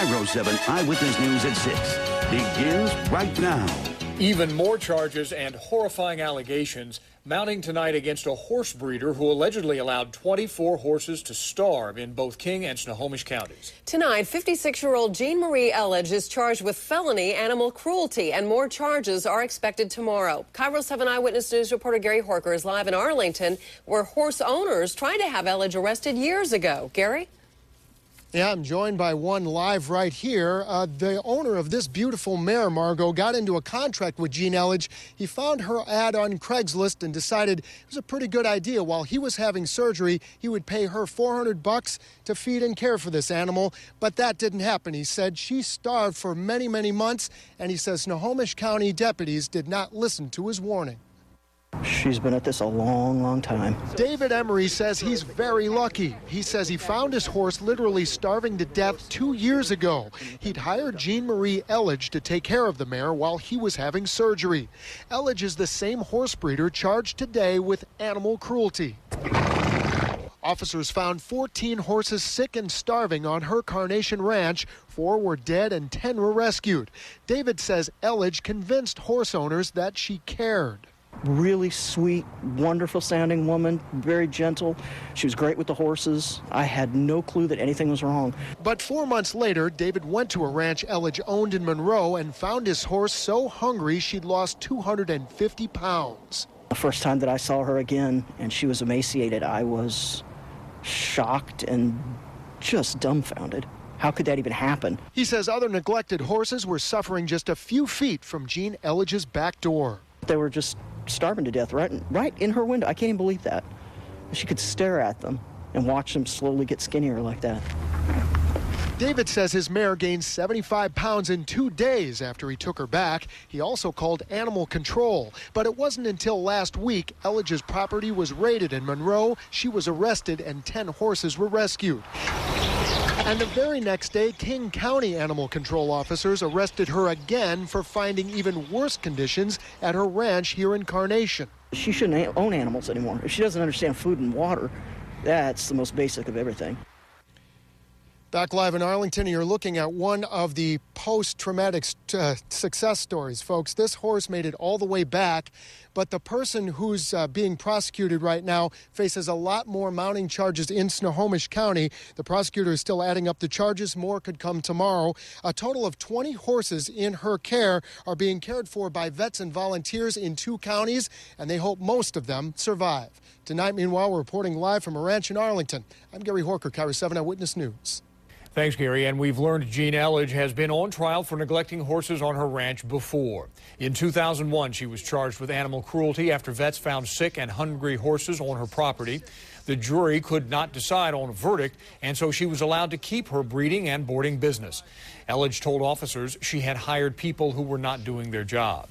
KIRO 7 Eyewitness News at 6 begins right now. Even more charges and horrifying allegations mounting tonight against a horse breeder who allegedly allowed 24 horses to starve in both King and Snohomish counties. Tonight, 56-year-old Jean Marie Elledge is charged with felony animal cruelty, and more charges are expected tomorrow. KIRO 7 Eyewitness News reporter Gary Horker is live in Arlington, where horse owners tried to have Elledge arrested years ago. Gary? Yeah, I'm joined by one live right here. The owner of this beautiful mare, Margot, got into a contract with Jean Elledge. He found her ad on Craigslist and decided it was a pretty good idea. While he was having surgery, he would pay her $400 to feed and care for this animal. But that didn't happen. He said she starved for many, many months, and he says Snohomish County deputies did not listen to his warning. She's been at this a long, long time. David Emery says he's very lucky. He says he found his horse literally starving to death 2 years ago. He'd hired Jean Marie Elledge to take care of the mare while he was having surgery. Elledge is the same horse breeder charged today with animal cruelty. Officers found 14 horses sick and starving on her Carnation Ranch. 4 were dead and 10 were rescued. David says Elledge convinced horse owners that she cared. Really sweet, wonderful sounding woman, very gentle. She was great with the horses. I had no clue that anything was wrong. But 4 months later, David went to a ranch Elledge owned in Monroe and found his horse so hungry she'd lost 250 pounds. The first time that I saw her again and she was emaciated, I was shocked and just dumbfounded. How could that even happen? He says other neglected horses were suffering just a few feet from Jean Elledge's back door. They were just starving to death right in her window. I can't even believe that. She could stare at them and watch them slowly get skinnier like that. David says his mare gained 75 pounds in 2 days after he took her back. He also called animal control. But it wasn't until last week Elledge's property was raided in Monroe. She was arrested and 10 horses were rescued. And the very next day, King County animal control officers arrested her again for finding even worse conditions at her ranch here in Carnation. She shouldn't own animals anymore. If she doesn't understand food and water, that's the most basic of everything. Back live in Arlington, you're looking at one of the post-traumatic success stories, folks. This horse made it all the way back, but the person who's being prosecuted right now faces a lot more mounting charges in Snohomish County. The prosecutor is still adding up the charges. More could come tomorrow. A total of 20 horses in her care are being cared for by vets and volunteers in 2 counties, and they hope most of them survive. Tonight, meanwhile, we're reporting live from a ranch in Arlington. I'm Gary Horker, KIRO 7 Eyewitness News. Thanks, Gary. And we've learned Jean Elledge has been on trial for neglecting horses on her ranch before. In 2001, she was charged with animal cruelty after vets found sick and hungry horses on her property. The jury could not decide on a verdict, and so she was allowed to keep her breeding and boarding business. Elledge told officers she had hired people who were not doing their jobs.